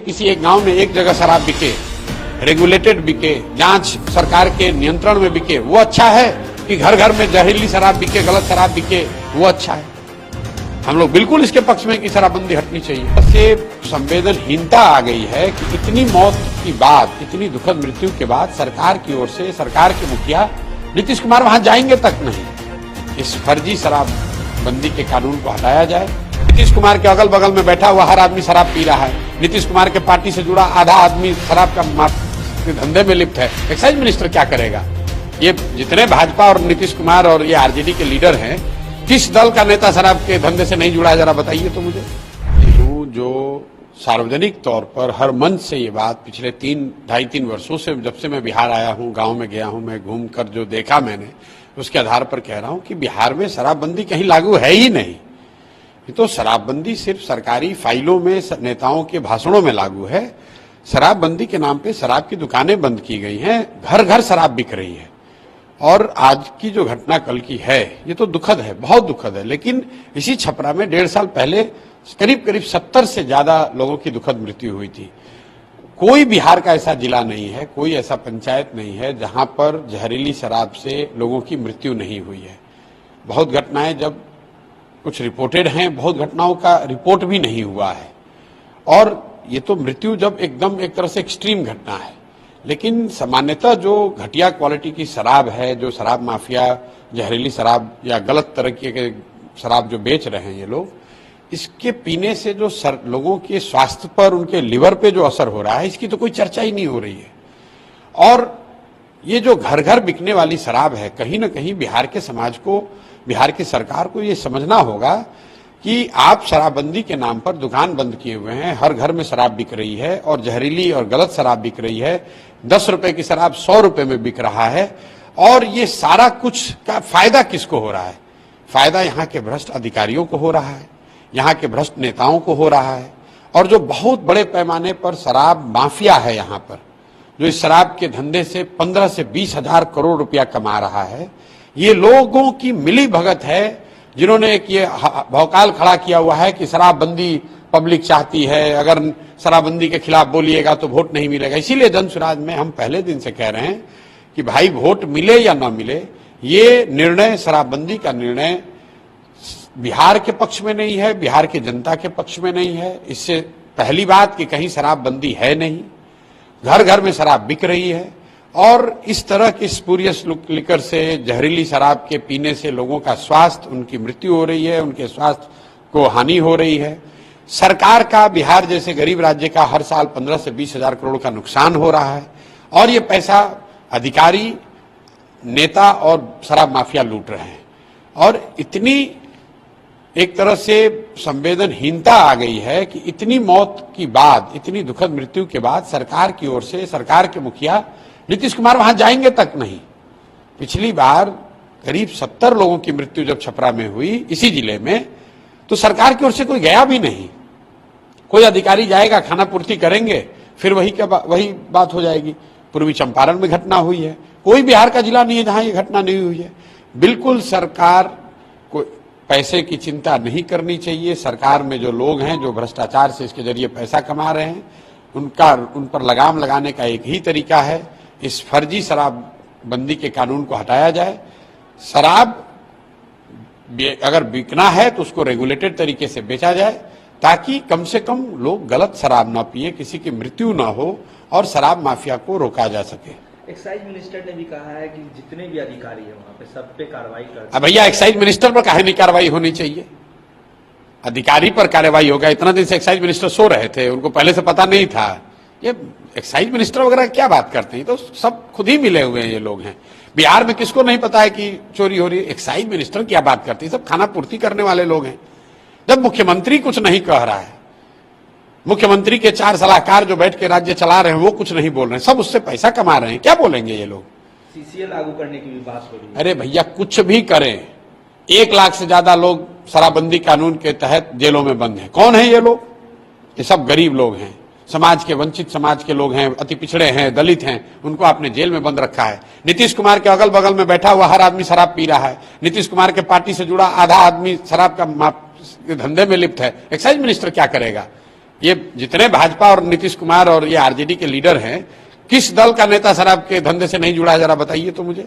किसी एक गांव में एक जगह शराब बिके, रेगुलेटेड बिके, जांच सरकार के नियंत्रण में बिके, वो अच्छा है कि घर घर में जहरीली शराब बिके, गलत शराब बिके, वो अच्छा है? हम लोग बिल्कुल इसके पक्ष में कि शराबबंदी हटनी चाहिए। इससे संवेदनहीनता आ गई है कि इतनी मौत की बाद, इतनी दुखद मृत्यु के बाद सरकार की ओर से, सरकार के मुखिया नीतीश कुमार वहां जाएंगे तक नहीं। इस फर्जी शराबबंदी के कानून को हटाया जाए। नीतीश कुमार के अगल बगल में बैठा हुआ हर आदमी शराब पी रहा है। नीतीश कुमार के पार्टी से जुड़ा आधा आदमी शराब का धंधे में लिप्त है। एक्साइज मिनिस्टर क्या करेगा? ये जितने भाजपा और नीतीश कुमार और ये आरजेडी के लीडर हैं, किस दल का नेता शराब के धंधे से नहीं जुड़ा है, जरा बताइए तो मुझे। जो सार्वजनिक तौर पर हर मंच से ये बात पिछले 2.5-3 वर्षों से, जब से मैं बिहार आया हूँ, गांव में गया हूँ, मैं घूमकर जो देखा मैंने, उसके आधार पर कह रहा हूँ कि बिहार में शराबबंदी कहीं लागू है ही नहीं। ये तो शराबबंदी सिर्फ सरकारी फाइलों में, नेताओं के भाषणों में लागू है। शराबबंदी के नाम पे शराब की दुकानें बंद की गई हैं, घर घर शराब बिक रही है। और आज की जो घटना कल की है, ये तो दुखद है, बहुत दुखद है। लेकिन इसी छपरा में 1.5 साल पहले करीब 70 से ज्यादा लोगों की दुखद मृत्यु हुई थी। कोई बिहार का ऐसा जिला नहीं है, कोई ऐसा पंचायत नहीं है जहां पर जहरीली शराब से लोगों की मृत्यु नहीं हुई है। बहुत घटनाएं जब कुछ रिपोर्टेड हैं, बहुत घटनाओं का रिपोर्ट भी नहीं हुआ है। और ये तो मृत्यु जब एकदम एक तरह से एक्सट्रीम घटना है। लेकिन सामान्यतः जो घटिया क्वालिटी की शराब है, जो शराब माफिया जहरीली शराब या गलत तरह के शराब जो बेच रहे हैं ये लोग, इसके पीने से जो लोगों के स्वास्थ्य पर, उनके लिवर पे जो असर हो रहा है, इसकी तो कोई चर्चा ही नहीं हो रही है। और ये जो घर घर बिकने वाली शराब है, कहीं ना कहीं बिहार के समाज को, बिहार की सरकार को ये समझना होगा कि आप शराबबंदी के नाम पर दुकान बंद किए हुए हैं, हर घर में शराब बिक रही है और जहरीली और गलत शराब बिक रही है। 10 रुपए की शराब 100 रुपए में बिक रहा है। और ये सारा कुछ का फायदा किसको हो रहा है? फायदा यहाँ के भ्रष्ट अधिकारियों को हो रहा है, यहाँ के भ्रष्ट नेताओं को हो रहा है। और जो बहुत बड़े पैमाने पर शराब माफिया है यहाँ पर, जो इस शराब के धंधे से 15 से 20 हजार करोड़ रुपया कमा रहा है, ये लोगों की मिली भगत है, जिन्होंने एक ये भौकाल खड़ा किया हुआ है कि शराबबंदी पब्लिक चाहती है, अगर शराबबंदी के खिलाफ बोलिएगा तो वोट नहीं मिलेगा। इसीलिए जनसुराज में हम पहले दिन से कह रहे हैं कि भाई वोट मिले या ना मिले, ये निर्णय, शराबबंदी का निर्णय बिहार के पक्ष में नहीं है, बिहार की जनता के पक्ष में नहीं है। इससे पहली बात कि कहीं शराबबंदी है नहीं, घर घर में शराब बिक रही है। और इस तरह की स्पूरियस लिकर से, जहरीली शराब के पीने से लोगों का स्वास्थ्य, उनकी मृत्यु हो रही है, उनके स्वास्थ्य को हानि हो रही है। सरकार का, बिहार जैसे गरीब राज्य का हर साल 15 से 20 हजार करोड़ का नुकसान हो रहा है। और ये पैसा अधिकारी, नेता और शराब माफिया लूट रहे हैं। और इतनी एक तरह से संवेदनहीनता आ गई है कि इतनी मौत की बाद, इतनी दुखद मृत्यु के बाद सरकार की ओर से, सरकार के मुखिया नीतीश कुमार वहां जाएंगे तक नहीं। पिछली बार करीब 70 लोगों की मृत्यु जब छपरा में हुई, इसी जिले में, तो सरकार की ओर से कोई गया भी नहीं। कोई अधिकारी जाएगा, खाना पूर्ति करेंगे, फिर वही बात हो जाएगी। पूर्वी चंपारण में घटना हुई है। कोई बिहार का जिला नहीं है जहां ये घटना नहीं हुई है। बिल्कुल सरकार को पैसे की चिंता नहीं करनी चाहिए। सरकार में जो लोग हैं, जो भ्रष्टाचार से इसके जरिए पैसा कमा रहे हैं, उन पर लगाम लगाने का एक ही तरीका है, इस फर्जी शराबबंदी के कानून को हटाया जाए। शराब अगर बिकना है तो उसको रेगुलेटेड तरीके से बेचा जाए, ताकि कम से कम लोग गलत शराब ना पिए, किसी की मृत्यु ना हो और शराब माफिया को रोका जा सके। एक्साइज मिनिस्टर ने भी कहा है कि जितने भी अधिकारी हैं वहां पे सब पे कार्रवाई कर। अब भैया, एक्साइज मिनिस्टर पर काहे नहीं कार्रवाई होनी चाहिए? अधिकारी पर कार्रवाई होगा। इतना दिन से एक्साइज मिनिस्टर सो रहे थे, उनको पहले से पता नहीं था। ये एक्साइज मिनिस्टर वगैरह क्या बात करते हैं? तो सब खुद ही मिले हुए हैं ये लोग हैं। बिहार में किसको नहीं पता है कि चोरी हो रही है? एक्साइज मिनिस्टर क्या बात करते हैं? सब खाना पूर्ति करने वाले लोग हैं। जब मुख्यमंत्री कुछ नहीं कह रहा है, मुख्यमंत्री के 4 सलाहकार जो बैठ के राज्य चला रहे हैं, वो कुछ नहीं बोल रहे हैं, सब उससे पैसा कमा रहे हैं, क्या बोलेंगे ये लोग? सीसीए लागू करने की भी बात हो रही है। अरे भैया, कुछ भी करें, 1 लाख से ज्यादा लोग शराबबंदी कानून के तहत जेलों में बंद हैं। कौन है ये लोग? ये सब गरीब लोग हैं, समाज के, वंचित समाज के लोग हैं, अति पिछड़े हैं, दलित हैं, उनको आपने जेल में बंद रखा है। नीतीश कुमार के अगल बगल में बैठा हुआ हर आदमी शराब पी रहा है। नीतीश कुमार के पार्टी से जुड़ा आधा आदमी शराब का धंधे में लिप्त है। एक्साइज मिनिस्टर क्या करेगा? ये जितने भाजपा और नीतीश कुमार और ये आरजेडी के लीडर हैं, किस दल का नेता शराब के धंधे से नहीं जुड़ा है, जरा बताइए तो मुझे।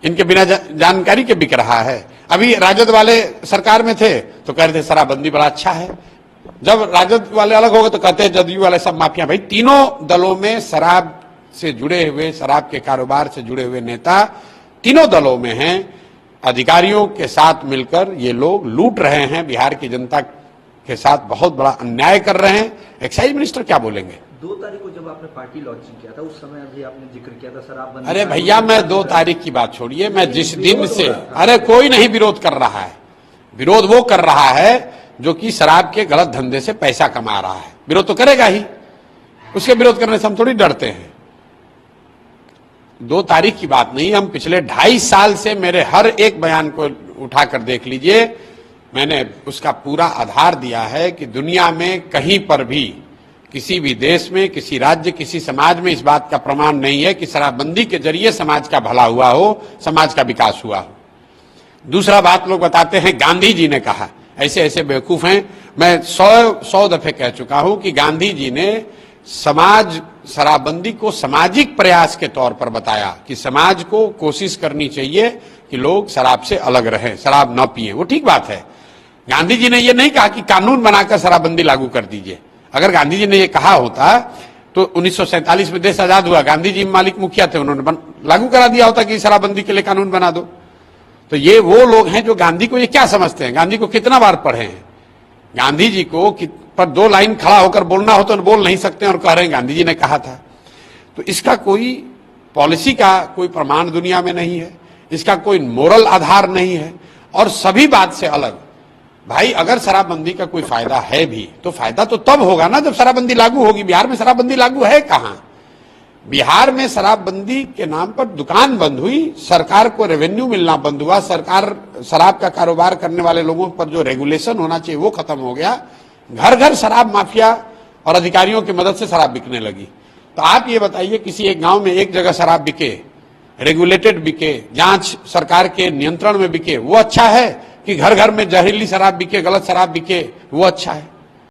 इनके बिना जानकारी के बिक रहा है। अभी राजद वाले सरकार में थे तो कह रहे थे शराबबंदी बड़ा अच्छा है, जब राजद वाले अलग हो गए तो कहते हैं जदयू वाले सब माफिया। भाई तीनों दलों में शराब से जुड़े हुए, शराब के कारोबार से जुड़े हुए नेता तीनों दलों में हैं। अधिकारियों के साथ मिलकर ये लोग लूट रहे हैं, बिहार की जनता के साथ बहुत बड़ा अन्याय कर रहे हैं। एक्साइज मिनिस्टर क्या बोलेंगे? 2 तारीख को जब आपने पार्टी लॉन्चिंग किया था उस समय भी आपने जिक्र किया था शराबबंदी। अरे भैया, मैं 2 तारीख की बात छोड़िए, मैं जिस दिन से, अरे कोई नहीं विरोध कर रहा है। विरोध वो कर रहा है जो कि शराब के गलत धंधे से पैसा कमा रहा है। विरोध तो करेगा ही, उसके विरोध करने से हम थोड़ी डरते हैं। 2 तारीख की बात नहीं, हम पिछले 2.5 साल से मेरे हर एक बयान को उठाकर देख लीजिए, मैंने उसका पूरा आधार दिया है कि दुनिया में कहीं पर भी, किसी भी देश में, किसी राज्य, किसी समाज में इस बात का प्रमाण नहीं है कि शराबबंदी के जरिए समाज का भला हुआ हो, समाज का विकास हुआ हो। दूसरा बात लोग बताते हैं गांधी जी ने कहा, ऐसे ऐसे बेवकूफ हैं। मैं 100 दफे कह चुका हूं कि गांधी जी ने शराबबंदी को सामाजिक प्रयास के तौर पर बताया कि समाज को कोशिश करनी चाहिए कि लोग शराब से अलग रहें, शराब न पिएं। वो ठीक बात है। गांधी जी ने ये नहीं कहा कि कानून बनाकर शराबबंदी लागू कर दीजिए। अगर गांधी जी ने ये कहा होता तो 1947 में देश आजाद हुआ, गांधी जी मालिक मुखिया थे, उन्होंने लागू करा दिया होता कि शराबबंदी के लिए कानून बना दो। तो ये वो लोग हैं जो गांधी को ये क्या समझते हैं। गांधी को कितना बार पढ़े हैं? गांधी जी को पर 2 लाइन खड़ा होकर बोलना हो तो बोल नहीं सकते और कह रहे हैं गांधी जी ने कहा था। तो इसका कोई पॉलिसी का कोई प्रमाण दुनिया में नहीं है, इसका कोई मोरल आधार नहीं है। और सभी बात से अलग, भाई अगर शराबबंदी का कोई फायदा है भी तो फायदा तो तब होगा ना जब शराबबंदी लागू होगी। बिहार में शराबबंदी लागू है कहां? बिहार में शराबबंदी के नाम पर दुकान बंद हुई, सरकार को रेवेन्यू मिलना बंद हुआ, सरकार शराब का कारोबार करने वाले लोगों पर जो रेगुलेशन होना चाहिए वो खत्म हो गया। घर घर शराब माफिया और अधिकारियों की मदद से शराब बिकने लगी। तो आप ये बताइए, किसी एक गांव में एक जगह शराब बिके, रेगुलेटेड बिके, जांच सरकार के नियंत्रण में बिके, वो अच्छा है कि घर घर में जहरीली शराब बिके, गलत शराब बिके, वो अच्छा है?